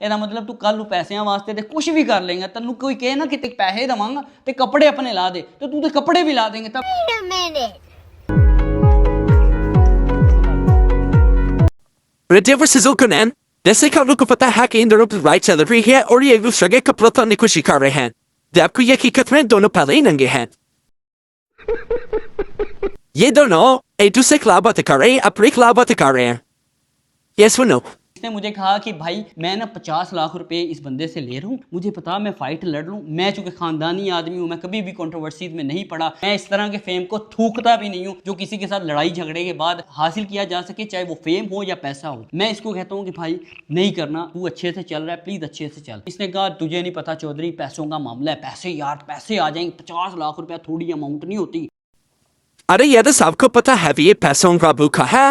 ਇਹਦਾ ਮਤਲਬ ਤੂੰ ਕੱਲ ਨੂੰ ਪੈਸਿਆਂ ਵਾਸਤੇ ਤੇ ਕੁਝ ਵੀ ਕਰ ਲੇਗਾ। ਤੈਨੂੰ ਕੋਈ ਕਹੇ ਨਾ ਕਿ ਤੇ ਪੈਸੇ ਦਵਾਂਗਾ ਤੇ ਕੱਪੜੇ ਆਪਣੇ ਲਾ ਦੇ ਤੇ ਤੂੰ ਤੇ ਕੱਪੜੇ ਵੀ ਲਾ ਦੇਂਗੇ ਤਾਂ Redevor se Zulkanan, desde que lo que pata hack in the rope right celebrity here or ye will shage kaplata ni kushi kare han. Dab ku ye ki katren dono palain ange han. Ye don't know, e tu se klaba te kare, a pre klaba te kare. Yes or no? इसने मुझे कहा कि भाई मैं ना 50 लाख रुपए इस बंदे से ले रहा हूँ, मुझे पता मैं फाइट लड़ लूँ, मैं चूंकि खानदानी आदमी हूँ, मैं कभी भी कंट्रोवर्सीज में नहीं पड़ा, मैं इस तरह के फेम को थूकता भी नहीं हूँ जो किसी के साथ लड़ाई झगड़े के बाद हासिल किया जा सके, चाहे वो फेम हो या पैसा हो। मैं इसको कहता हूँ कि भाई नहीं करना, तू अच्छे से चल रहा है, प्लीज अच्छे से चल। इसने कहा तुझे नहीं पता चौधरी, पैसों का मामला है, पैसे यार पैसे आ जाएंगे, 50 लाख रुपया थोड़ी अमाउंट नहीं होती। अरे ये तो सबको पता है ये पैसों का भूखा है।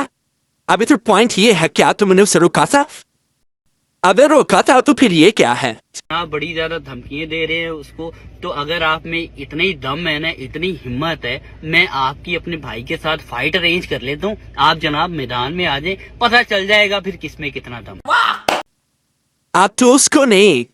अभी तो पॉइंट ये है क्या तुमने उसे रोका था? अबे रोका था तो फिर ये क्या है? आप बड़ी ज्यादा धमकियां दे रहे हैं उसको, तो अगर आप में इतना ही दम है ना, इतनी हिम्मत है, मैं आपकी अपने भाई के साथ फाइट अरेंज कर लेता हूँ, आप जनाब मैदान में आ जाए, पता चल जाएगा फिर किसमें कितना दम। आप तो उसको नहीं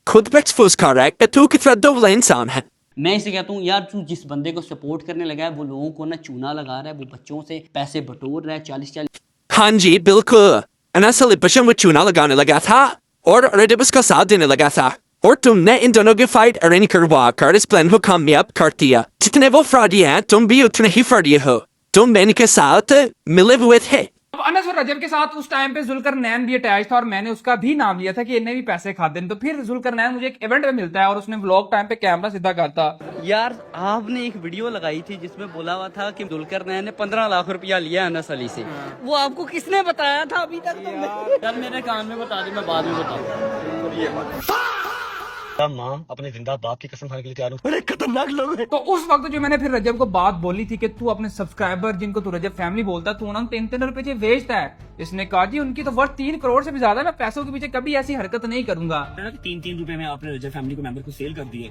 खुद पे एक्सपोज कर रहा है कि तू कितना दोगला इंसान है। मैं इसे कहता हूँ यार तू जिस बंदे को सपोर्ट करने लगा है वो लोगों को ना चूना लगा रहा है, वो बच्चों से पैसे बटोर रहा है 40-40। हाँ जी बिल्कुल, अनासली बच्चों में चूना लगाने लगा था और रेडिबस का साथ देने लगा था और तुमने इन दोनों की फाइट अरेंज करवा कर इस प्लान को कामयाब कर दिया। जितने वो फ्रॉडी हैं तुम भी उतने ही फ्रॉडी हो, तुम मैंने के साथ मिले हुए थे। अब अनस और रजब के साथ उस टाइम पे जुल्करनैन भी अटैच था और मैंने उसका भी नाम लिया था कि इन्हें भी पैसे खाते हैं। तो फिर जुल्करनैन मुझे एक इवेंट में मिलता है और उसने व्लॉग टाइम पे कैमरा सीधा करता। यार आपने एक वीडियो लगाई थी जिसमें बोला हुआ था कि जुल्करनैन ने 15 लाख रुपया लिया अनस अली से, वो आपको किसने बताया था अभी तक? यार मेरे कान में बता दी, मैं बाद में बताऊंगा। माँ अपने जिंदा बाप की कसम खाने के लिए तैयार हूँ। बड़े खतरनाक लोग हैं। तो उस वक्त जो मैंने फिर रजब को बात बोली थी कि तू अपने सब्सक्राइबर जिनको तू रजब फैमिली बोलता तू उन्होंने 3-3 रुपए बेचता है, इसने कहा जी उनकी तो वर्थ 3 करोड़ से भी ज्यादा, मैं पैसों के पीछे कभी ऐसी हरकत नहीं करूंगा। 3-3 रुपए में आपने रजब फैमिली को मेंबर को सेल कर दिए,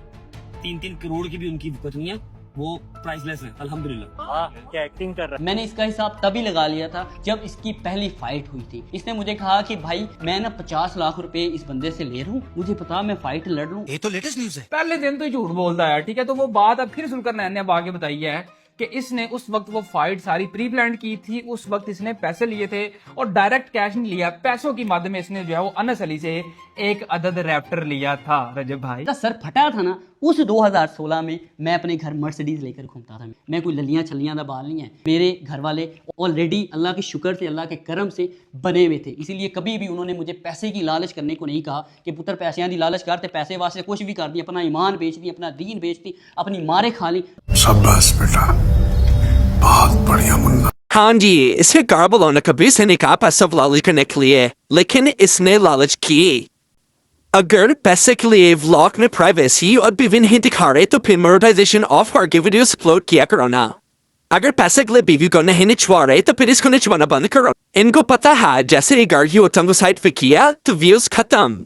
3-3 करोड़ की भी उनकी नहीं है, वो प्राइसलेस है अल्हम्दुलिल्लाह। क्या एक्टिंग कर रहा है। मैंने इसका हिसाब तभी लगा लिया था जब इसकी पहली फाइट हुई थी। इसने मुझे कहा कि भाई मैं ना 50 लाख रुपए इस बंदे से ले रहा हूँ, मुझे पता मैं फाइट लड़ लूँ। ये तो लेटेस्ट न्यूज है। पहले दिन तो झूठ बोलता है, ठीक है। तो वो बात अब फिर जुल्करनैन ने अब आगे बताई है कि इसने उस वक्त वो फाइट सारी प्री प्लान की थी, उस वक्त इसने पैसे लिए थे और डायरेक्ट कैश नहीं लिया, पैसों की माध्यम में इसने जो है वो अनस अली से एक अदद रैप्टर लिया था। रजब भाई का सर फटा था ना उस 2016 में, मैं अपने घर मर्सिडीज लेकर घूमता था। मैं कोई ललियां छलियां दा बाल नहीं है, मेरे घर वाले ऑलरेडी अल्लाह के शुक्र से अल्लाह के करम से बने हुए थे, इसीलिए कभी भी उन्होंने मुझे पैसे की लालच करने को नहीं कहा कि पुत्र पैसे की लालच करते, पैसे वास्ते कुछ भी कर दी, अपना ईमान बेच दी, अपना दीन बेच दी, अपनी मारे खा ली। शाबाश बेटा, बहुत बढ़िया मुन्ना। हाँ जी, इसे गार्बलों ने कभी से नहीं कहा पैसा लालच करने के लिए, लेकिन इसने लालच की। अगर पैसे के लिए व्लॉग में प्राइवेसी और बीवी नहीं दिखा रहे तो फिर मोनेटाइजेशन ऑफ हर की वीडियोस अपलोड किया करो ना। अगर पैसे के लिए बीवी को नहीं निचवा रहे तो फिर इसको निचवाना बंद करो। इनको पता है जैसे अगर ये तंगो साइट पे किया तो व्यूज खत्म।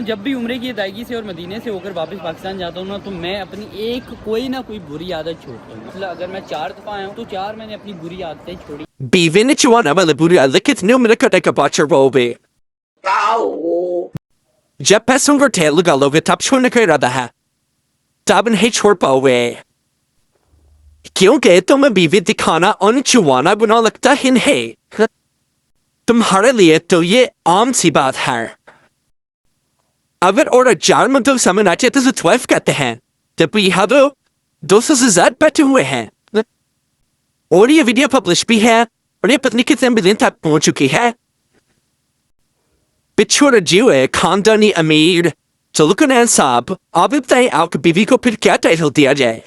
जब भी उम्रे की अदायगी से और मदीने से होकर वापस पाकिस्तान जाता हूँ ना, तो मैं अपनी एक कोई ना कोई बुरी आदत छोड़ता हूँ। मतलब अगर मैं 4 दफा आया हूँ तो 4 मैंने अपनी बुरी आदतें छोड़ी। बीवी निचवाना वाले बुरी आदत कितने उम्र कटे का बच्चा रोबे। जब पैसों को ठेल लगा लोगे तब छोड़ने का इरादा है, तब नहीं छोड़ पाओगे, क्योंकि तुम्हें बीवी दिखाना और निचवाना बुरा लगता ही नहीं। तुम्हारे लिए तो ये आम सी बात है। अगर और 4 महीनों समय नाचे तो 12 कहते हैं, तब यहाँ तो 200 से ज्यादा बैठे हुए हैं और ये वीडियो पब्लिश भी है और ये पत्नी कितने मिलियन तक पहुंच चुकी है। बिछोड़ा जीव है खानदानी अमीर। जुल्करनैन साहब आप बताएं आपकी बीवी को फिर क्या टाइटल दिया जाए?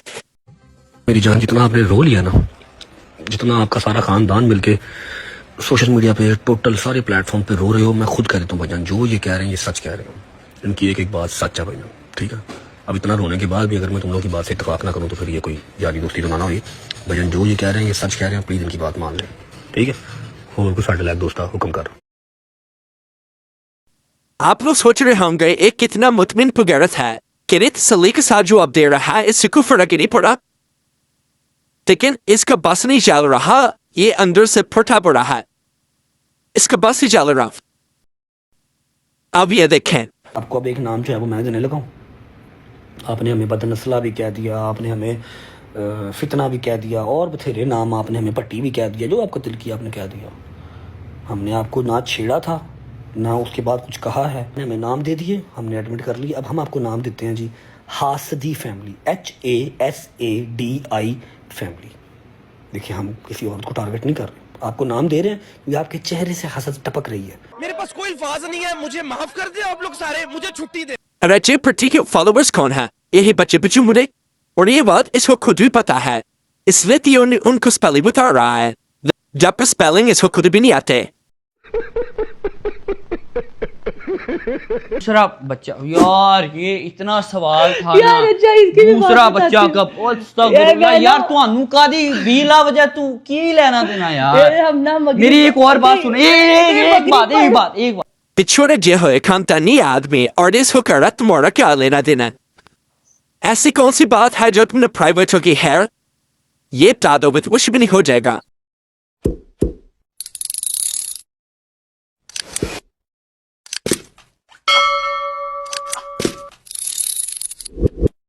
मेरी जान, जितना आपने रो लिया ना, जितना आपका सारा खानदान मिलके सोशल मीडिया पे टोटल सारे प्लेटफॉर्म पे रो रहे हो, मैं खुद कह देता हूँ भाईजान, जो ये कह रहे हैं ये सच कह रहे हो। इनकी एक एक बात सच है भाईजान, ठीक है। अब इतना रोने के बाद भी अगर मैं तुम लोगों की बात से इत्तेफाक ना करूँ तो फिर ये कोई यारी दोस्ती तो ना हुई। भाईजान जो ये कह रहे हैं ये सच कह रहे हैं, प्लीज इनकी बात मान लें, ठीक है। और कोई साढ़े लाख दोस्ता हुक्म कर। आप लोग सोच रहे होंगे एक कितना मुतमिन पुगरत है कि रित सली के साथ जो अब दे रहा है इससे कोई फर्क ही नहीं पड़ा, लेकिन इसका बस नहीं चल रहा, ये अंदर से फटा पड़ा है, इसका बस ही चल रहा। अब ये देखें। आपको अब एक नाम जो है वो मैं देने लगा हूँ। आपने हमें बदनस्ला भी कह दिया, आपने हमें फितना भी कह दिया, और बथेरे नाम, आपने हमें पट्टी भी कह दिया, जो आपको दिल की आपने कह दिया। हमने आपको ना छेड़ा था ना उसके बाद कुछ कहा है, हमें नाम दे दिए, हमने एडमिट कर लिया। अब हम आपको नाम देते हैं जी हासदी फैमिली, HASADI फैमिली। देखिए हम किसी औरत को टारगेट नहीं कर रहे, आपको नाम दे रहे हैं क्योंकि आपके चेहरे से हसद टपक रही है। मेरे पास कोई अल्फाज नहीं है, मुझे माफ कर दे आप लोग सारे, मुझे छुट्टी दे। रचे पर्टिकुलर फॉलोअर्स कौन है? यही बच्चे बच्चों मुझे, और ये बात इसको खुद भी पता है, इसलिए तो उनको स्पेलिंग बता रहा है। जब स्पेलिंग इसको खुद भी नहीं आते। दूसरा बच्चा, यार ये इतना सवाल था यार, ना। अच्छा, इसकी भी दूसरा बात बच्चा बताती कब यार, यार ਤੁਹਾਨੂੰ ਕਾਦੀ ਵੀਲਾ ਵਜ੍ਹਾ ਤੂੰ ਕੀ ਲੈਣਾ ਦੇਣਾ यार। हम ना मेरी एक और बात सुन, एक बात पिछोड़े जे हुए खानदानी आदमी और इस होकर तुम्हारा क्या लेना देना? ऐसी कौन सी बात है जो तुमने प्राइवेट होगी है? ये बता दो, कुछ भी नहीं हो जाएगा।